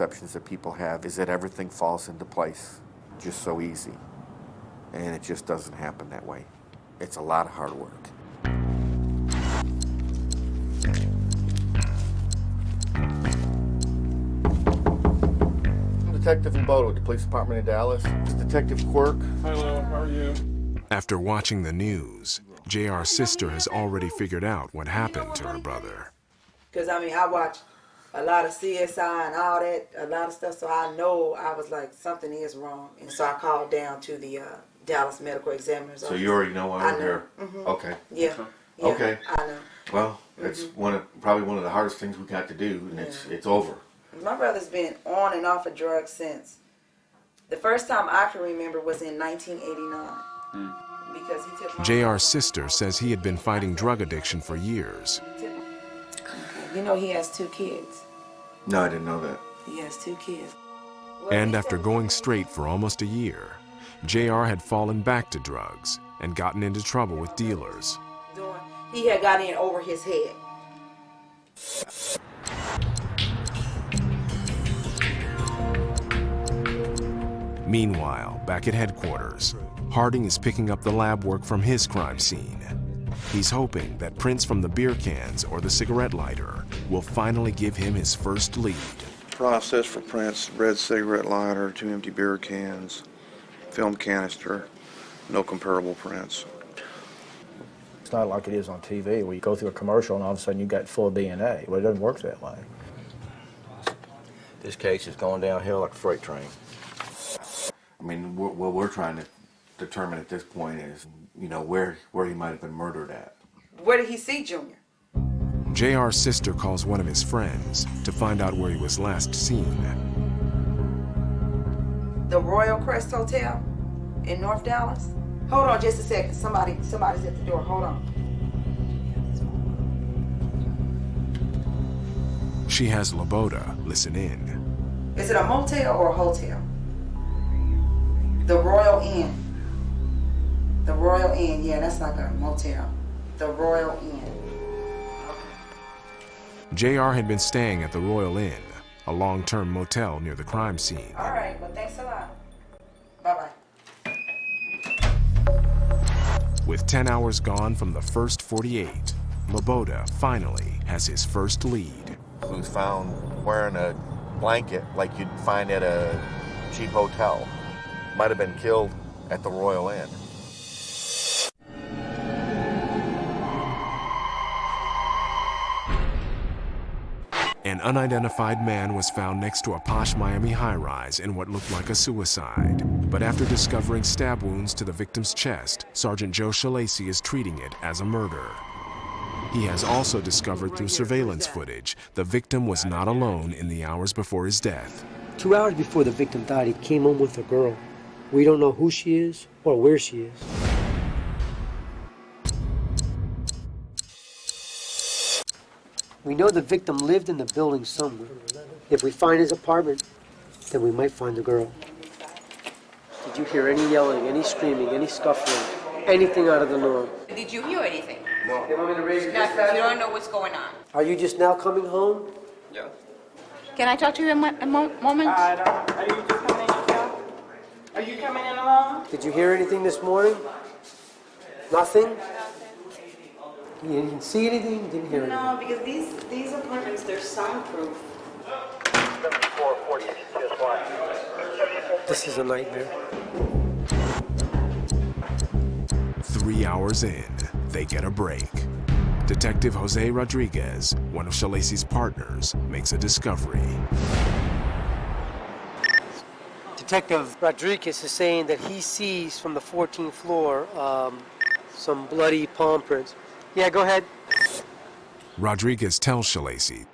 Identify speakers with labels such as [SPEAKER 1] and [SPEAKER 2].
[SPEAKER 1] Perceptions that people have is that everything falls into place just so easy. And it just doesn't happen that way. It's a lot of hard work. I'm Detective Mboto with the Police Department of Dallas. This is Detective Quirk.
[SPEAKER 2] Hello, how are you?
[SPEAKER 3] After watching the news, JR's sister has already figured out what happened to her brother.
[SPEAKER 4] Because, I mean, I watch a lot of CSI and all that, a lot of stuff, so I know I was like, something is wrong. And so I called down to the Dallas Medical Examiner's office.
[SPEAKER 1] So you already know why I'm here?
[SPEAKER 4] Mm-hmm.
[SPEAKER 1] Okay.
[SPEAKER 4] Yeah.
[SPEAKER 1] Okay.
[SPEAKER 4] I know.
[SPEAKER 1] Well, it's probably one of the hardest things we got to do, and it's over.
[SPEAKER 4] My brother's been on and off of drugs since. The first time I can remember was in 1989. Because he took
[SPEAKER 3] JR's sister says he had been fighting drug addiction for years.
[SPEAKER 4] You know he has 2 kids.
[SPEAKER 1] No, I didn't know that.
[SPEAKER 4] He has 2 kids.
[SPEAKER 3] And after going straight for almost a year, JR had fallen back to drugs and gotten into trouble with dealers.
[SPEAKER 4] He had got in over his head.
[SPEAKER 3] Meanwhile, back at headquarters, Harding is picking up the lab work from his crime scene. He's hoping that prints from the beer cans or the cigarette lighter will finally give him his first lead.
[SPEAKER 5] Process for prints: red cigarette lighter, 2 empty beer cans, film canister, no comparable prints.
[SPEAKER 6] It's not like it is on TV where you go through a commercial and all of a sudden you got full DNA. Well, it doesn't work that way.
[SPEAKER 7] This case is going downhill like a freight train.
[SPEAKER 1] I mean, what we're trying to determine at this point is, you know, where he might have been murdered at.
[SPEAKER 4] Where did he see Junior?
[SPEAKER 3] JR's sister calls one of his friends to find out where he was last seen.
[SPEAKER 4] The Royal Crest Hotel in North Dallas. Hold on just a second. Somebody's at the door. Hold on.
[SPEAKER 3] She has Loboda listen in.
[SPEAKER 4] Is it a motel or a hotel? The Royal Inn. The Royal Inn. Yeah, that's like a motel. The Royal Inn.
[SPEAKER 3] JR had been staying at the Royal Inn, a long-term motel near the crime scene.
[SPEAKER 4] All right. Well, thanks a lot. Bye-bye.
[SPEAKER 3] With 10 hours gone from the first 48, Loboda finally has his first lead.
[SPEAKER 1] He was found wearing a blanket like you'd find at a cheap hotel. Might have been killed at the Royal Inn.
[SPEAKER 3] An unidentified man was found next to a posh Miami high-rise in what looked like a suicide. But after discovering stab wounds to the victim's chest, Sergeant Joe Shalacy is treating it as a murder. He has also discovered through surveillance footage the victim was not alone in the hours before his death.
[SPEAKER 8] 2 hours before the victim died, he came home with a girl. We don't know who she is or where she is. We know the victim lived in the building somewhere. If we find his apartment, then we might find the girl. Did you hear any yelling, any screaming, any scuffling, anything out of the norm?
[SPEAKER 9] Did you hear anything?
[SPEAKER 8] No. You want me to raise your
[SPEAKER 9] Nothing. You don't know what's going on.
[SPEAKER 8] Are you just now coming home?
[SPEAKER 7] Yeah.
[SPEAKER 9] Can I talk to you a moment?
[SPEAKER 10] I don't. Are you just coming in yourself? Are you coming in alone?
[SPEAKER 8] Did you hear anything this morning? Nothing? You didn't see anything? You didn't hear anything?
[SPEAKER 10] No, because these apartments, they're soundproof.
[SPEAKER 8] This is a nightmare.
[SPEAKER 3] 3 hours in, they get a break. Detective Jose Rodriguez, one of Shalacy's partners, makes a discovery.
[SPEAKER 8] Detective Rodriguez is saying that he sees from the 14th floor some bloody palm prints. Yeah, go ahead.
[SPEAKER 3] Rodriguez tells Shalacy